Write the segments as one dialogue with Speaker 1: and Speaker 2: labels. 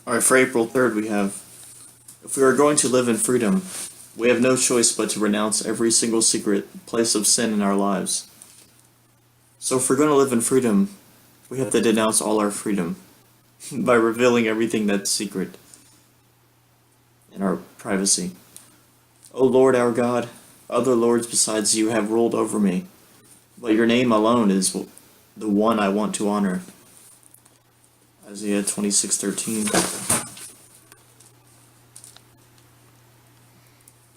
Speaker 1: Alright, for April 3rd, we have: if we are going to live in freedom, we have no choice but to renounce every single secret place of sin in our lives. So, if we're going to live in freedom, we have to denounce all our freedom by revealing everything that's secret in our privacy. O Lord our God, other lords besides you have ruled over me, but your name alone is the one I want to honor. Isaiah 26:13.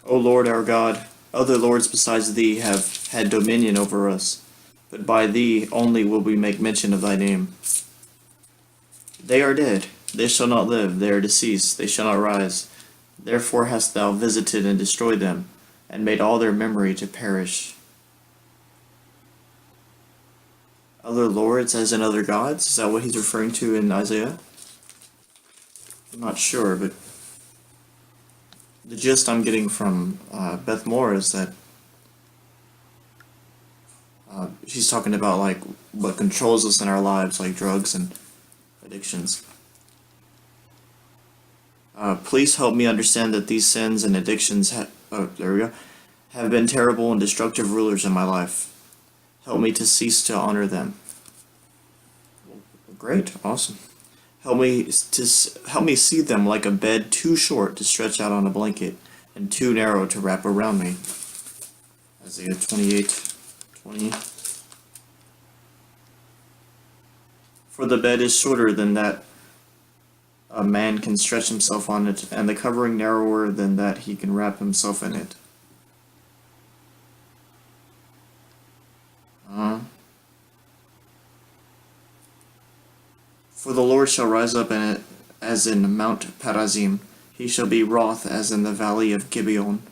Speaker 1: O Lord our God, other lords besides thee have had dominion over us, but by thee only will we make mention of thy name. They are dead, they shall not live, they are deceased, they shall not rise. Therefore hast thou visited and destroyed them, and made all their memory to perish. Other lords, as in other gods? Is that what he's referring to in Isaiah? I'm not sure, but the gist I'm getting from Beth Moore is that she's talking about like what controls us in our lives, like drugs and addictions. Please help me understand that these sins and addictions have been terrible and destructive rulers in my life. Help me to cease to honor them. Great, awesome. Help me see them like a bed too short to stretch out on a blanket and too narrow to wrap around me. Isaiah 28:20. For the bed is shorter than that a man can stretch himself on it, and the covering narrower than that he can wrap himself in it. For the Lord shall rise up in it as in Mount Perazim. He shall be wroth as in the valley of Gibeon,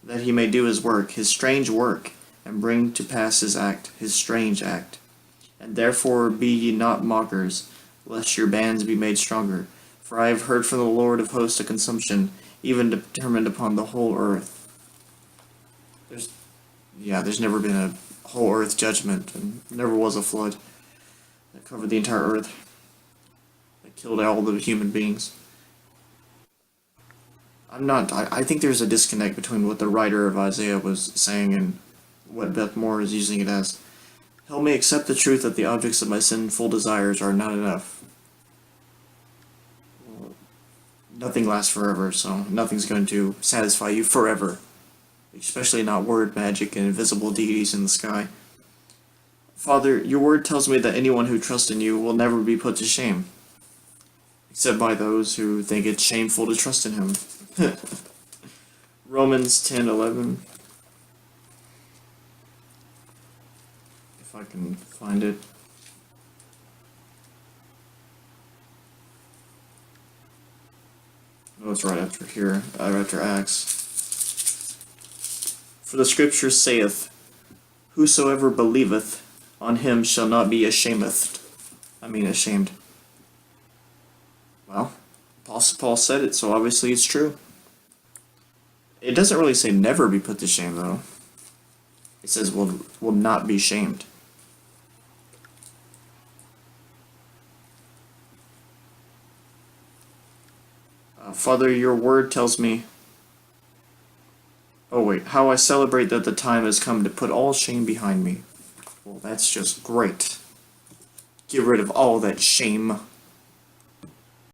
Speaker 1: that he may do his work, his strange work, and bring to pass his act, his strange act. And therefore be ye not mockers, lest your bands be made stronger. For I have heard from the Lord of hosts a consumption, even determined upon the whole earth. There's never been a whole earth judgment, and never was a flood that covered the entire earth, that killed all the human beings. I think there's a disconnect between what the writer of Isaiah was saying and what Beth Moore is using it as. Help me accept the truth that the objects of my sinful desires are not enough. Nothing lasts forever, so nothing's going to satisfy you forever. Especially not word magic and invisible deities in the sky. Father, your word tells me that anyone who trusts in you will never be put to shame, except by those who think it's shameful to trust in him. Romans 10:11. If I can find it. Oh, it's right after here, after Acts. For the scripture saith, whosoever believeth on him shall not be ashamed. Well, Apostle Paul said it, so obviously it's true. It doesn't really say never be put to shame, though. It says will not be shamed. Father, your word tells me... Oh wait, how I celebrate that the time has come to put all shame behind me. Well, that's just great. Get rid of all that shame.